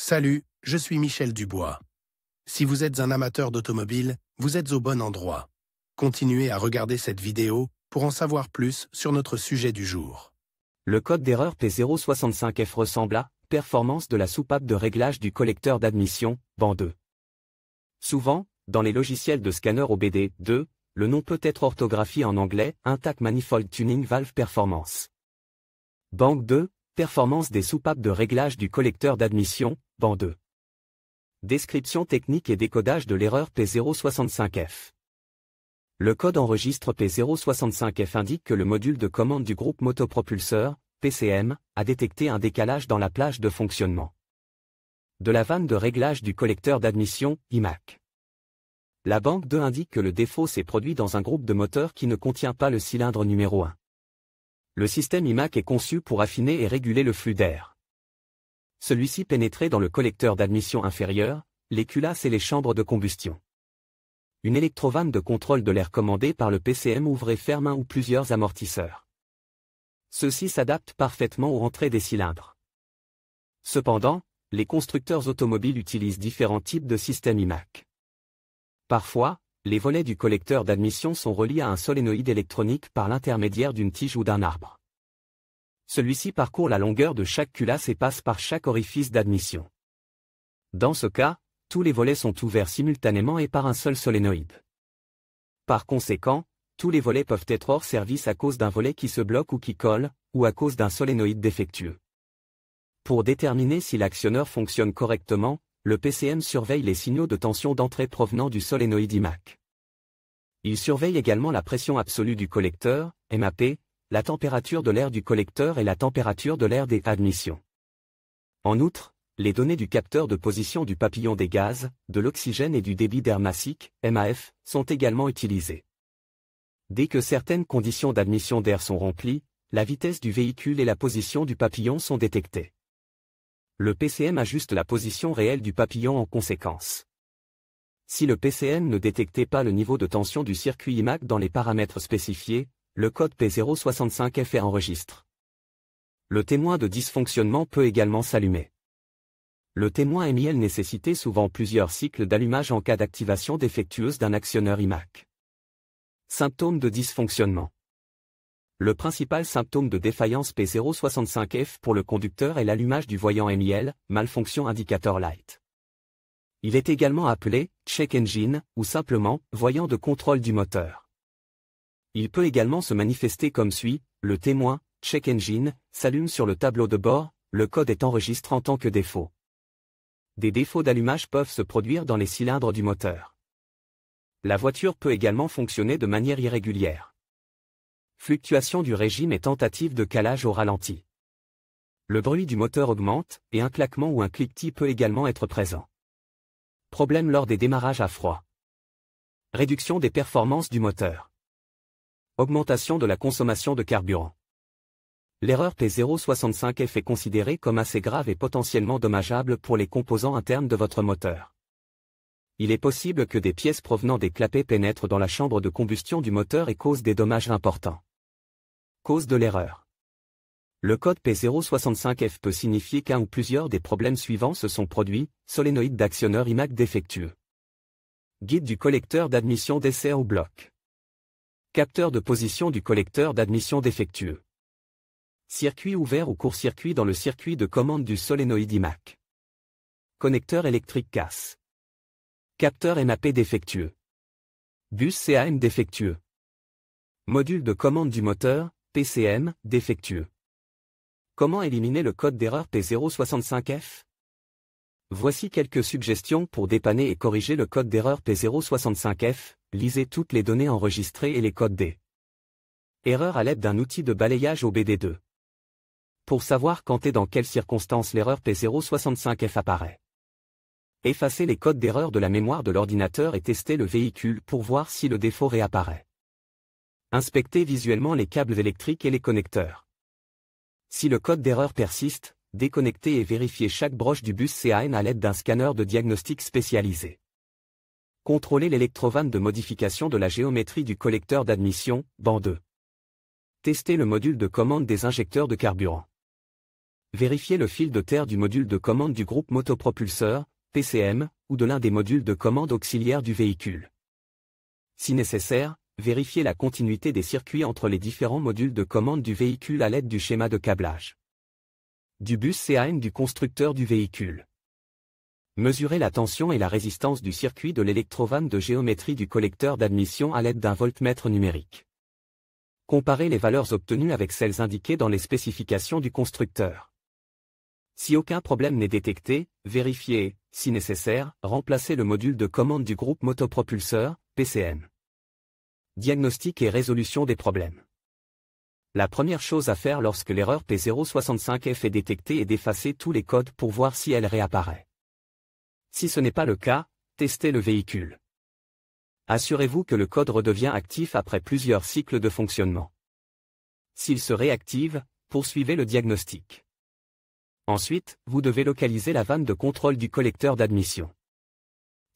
Salut, je suis Michel Dubois. Si vous êtes un amateur d'automobile, vous êtes au bon endroit. Continuez à regarder cette vidéo pour en savoir plus sur notre sujet du jour. Le code d'erreur P065F ressemble à « Performance de la soupape de réglage du collecteur d'admission, banc 2 ». Souvent, dans les logiciels de scanner OBD 2, le nom peut être orthographié en anglais « Intact Manifold Tuning Valve Performance ». Banc 2, performance des soupapes de réglage du collecteur d'admission, banc 2. Description technique et décodage de l'erreur P065F. Le code enregistre P065F indique que le module de commande du groupe motopropulseur, PCM, a détecté un décalage dans la plage de fonctionnement de la vanne de réglage du collecteur d'admission, IMAC. La banque 2 indique que le défaut s'est produit dans un groupe de moteurs qui ne contient pas le cylindre numéro 1. Le système IMAC est conçu pour affiner et réguler le flux d'air. Celui-ci pénétrait dans le collecteur d'admission inférieur, les culasses et les chambres de combustion. Une électrovanne de contrôle de l'air commandée par le PCM ouvre et ferme un ou plusieurs amortisseurs. Ceux-ci s'adaptent parfaitement aux entrées des cylindres. Cependant, les constructeurs automobiles utilisent différents types de systèmes IMAC. Parfois, les volets du collecteur d'admission sont reliés à un solénoïde électronique par l'intermédiaire d'une tige ou d'un arbre. Celui-ci parcourt la longueur de chaque culasse et passe par chaque orifice d'admission. Dans ce cas, tous les volets sont ouverts simultanément et par un seul solénoïde. Par conséquent, tous les volets peuvent être hors service à cause d'un volet qui se bloque ou qui colle, ou à cause d'un solénoïde défectueux. Pour déterminer si l'actionneur fonctionne correctement, le PCM surveille les signaux de tension d'entrée provenant du solénoïde IMAC. Il surveille également la pression absolue du collecteur, MAP, la température de l'air du collecteur et la température de l'air des admissions. En outre, les données du capteur de position du papillon des gaz, de l'oxygène et du débit d'air massique, MAF, sont également utilisées. Dès que certaines conditions d'admission d'air sont remplies, la vitesse du véhicule et la position du papillon sont détectées. Le PCM ajuste la position réelle du papillon en conséquence. Si le PCM ne détectait pas le niveau de tension du circuit IMAC dans les paramètres spécifiés, le code P065F est enregistre. Le témoin de dysfonctionnement peut également s'allumer. Le témoin MIL nécessitait souvent plusieurs cycles d'allumage en cas d'activation défectueuse d'un actionneur IMAC. Symptômes de dysfonctionnement. Le principal symptôme de défaillance P065F pour le conducteur est l'allumage du voyant MIL, malfonction indicator light. Il est également appelé check engine ou simplement voyant de contrôle du moteur. Il peut également se manifester comme suit: le témoin check engine s'allume sur le tableau de bord, le code est enregistré en tant que défaut. Des défauts d'allumage peuvent se produire dans les cylindres du moteur. La voiture peut également fonctionner de manière irrégulière. Fluctuation du régime et tentative de calage au ralenti. Le bruit du moteur augmente, et un claquement ou un cliquetis peut également être présent. Problème lors des démarrages à froid. Réduction des performances du moteur. Augmentation de la consommation de carburant. L'erreur P065F est considérée comme assez grave et potentiellement dommageable pour les composants internes de votre moteur. Il est possible que des pièces provenant des clapets pénètrent dans la chambre de combustion du moteur et causent des dommages importants. Cause de l'erreur. Le code P065F peut signifier qu'un ou plusieurs des problèmes suivants se sont produits: solénoïde d'actionneur IMAC défectueux. Guide du collecteur d'admission d'essai au bloc. Capteur de position du collecteur d'admission défectueux. Circuit ouvert ou court-circuit dans le circuit de commande du solénoïde IMAC. Connecteur électrique casse. Capteur MAP défectueux. Bus CAM défectueux. Module de commande du moteur, PCM, défectueux. Comment éliminer le code d'erreur P065F? Voici quelques suggestions pour dépanner et corriger le code d'erreur P065F. Lisez toutes les données enregistrées et les codes des erreurs à l'aide d'un outil de balayage OBD2. Pour savoir quand et dans quelles circonstances l'erreur P065F apparaît. Effacez les codes d'erreur de la mémoire de l'ordinateur et testez le véhicule pour voir si le défaut réapparaît. Inspectez visuellement les câbles électriques et les connecteurs. Si le code d'erreur persiste, déconnectez et vérifiez chaque broche du bus CAN à l'aide d'un scanner de diagnostic spécialisé. Contrôlez l'électrovanne de modification de la géométrie du collecteur d'admission, banc 2. Testez le module de commande des injecteurs de carburant. vérifiez le fil de terre du module de commande du groupe motopropulseur, PCM, ou de l'un des modules de commande auxiliaires du véhicule. Si nécessaire, vérifiez la continuité des circuits entre les différents modules de commande du véhicule à l'aide du schéma de câblage du bus CAN du constructeur du véhicule. Mesurez la tension et la résistance du circuit de l'électrovanne de géométrie du collecteur d'admission à l'aide d'un voltmètre numérique. Comparez les valeurs obtenues avec celles indiquées dans les spécifications du constructeur. Si aucun problème n'est détecté, vérifiez et, si nécessaire, remplacez le module de commande du groupe motopropulseur, PCM. Diagnostic et résolution des problèmes. La première chose à faire lorsque l'erreur P065F est détectée est d'effacer tous les codes pour voir si elle réapparaît. Si ce n'est pas le cas, testez le véhicule. Assurez-vous que le code redevient actif après plusieurs cycles de fonctionnement. S'il se réactive, poursuivez le diagnostic. Ensuite, vous devez localiser la vanne de contrôle du collecteur d'admission.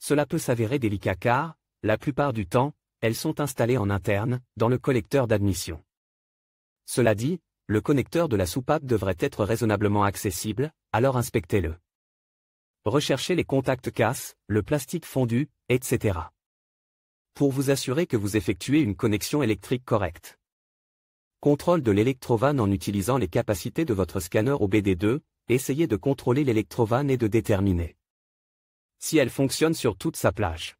Cela peut s'avérer délicat car, la plupart du temps, elles sont installées en interne, dans le collecteur d'admission. Cela dit, le connecteur de la soupape devrait être raisonnablement accessible, alors inspectez-le. Recherchez les contacts casse, le plastique fondu, etc. Pour vous assurer que vous effectuez une connexion électrique correcte. Contrôle de l'électrovanne en utilisant les capacités de votre scanner OBD2, essayez de contrôler l'électrovanne et de déterminer si elle fonctionne sur toute sa plage.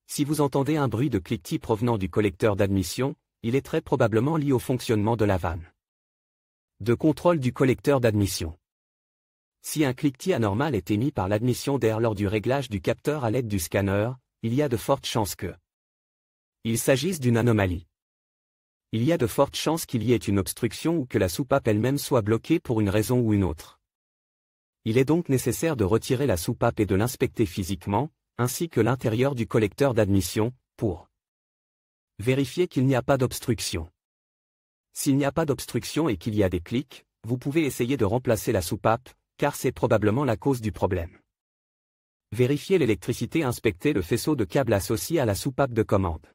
Si vous entendez un bruit de cliquetis provenant du collecteur d'admission, il est très probablement lié au fonctionnement de la vanne. De contrôle du collecteur d'admission. Si un cliquetis anormal est émis par l'admission d'air lors du réglage du capteur à l'aide du scanner, il y a de fortes chances que il s'agisse d'une anomalie. Il y a de fortes chances qu'il y ait une obstruction ou que la soupape elle-même soit bloquée pour une raison ou une autre. Il est donc nécessaire de retirer la soupape et de l'inspecter physiquement, ainsi que l'intérieur du collecteur d'admission, pour vérifier qu'il n'y a pas d'obstruction. S'il n'y a pas d'obstruction et qu'il y a des clics, vous pouvez essayer de remplacer la soupape, car c'est probablement la cause du problème. Vérifiez l'électricité, inspectez le faisceau de câbles associé à la soupape de commande.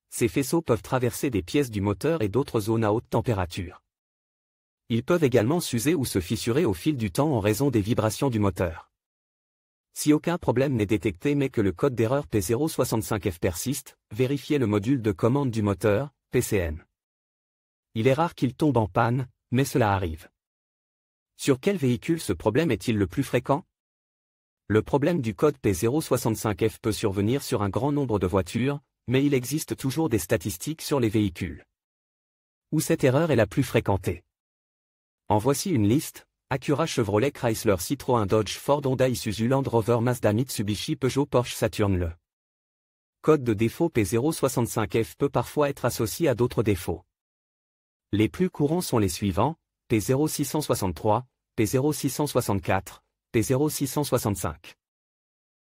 Ces faisceaux peuvent traverser des pièces du moteur et d'autres zones à haute température. Ils peuvent également s'user ou se fissurer au fil du temps en raison des vibrations du moteur. Si aucun problème n'est détecté mais que le code d'erreur P065F persiste, vérifiez le module de commande du moteur, PCM. Il est rare qu'il tombe en panne, mais cela arrive. Sur quel véhicule ce problème est-il le plus fréquent? Le problème du code P065F peut survenir sur un grand nombre de voitures, mais il existe toujours des statistiques sur les véhicules où cette erreur est la plus fréquentée. En voici une liste: Acura, Chevrolet, Chrysler, Citroën, Dodge, Ford, Honda, Isuzu, Land Rover, Mazda, Mitsubishi, Peugeot, Porsche, Saturn. Le code de défaut P065F peut parfois être associé à d'autres défauts. Les plus courants sont les suivants: P0663, P0664, P0665.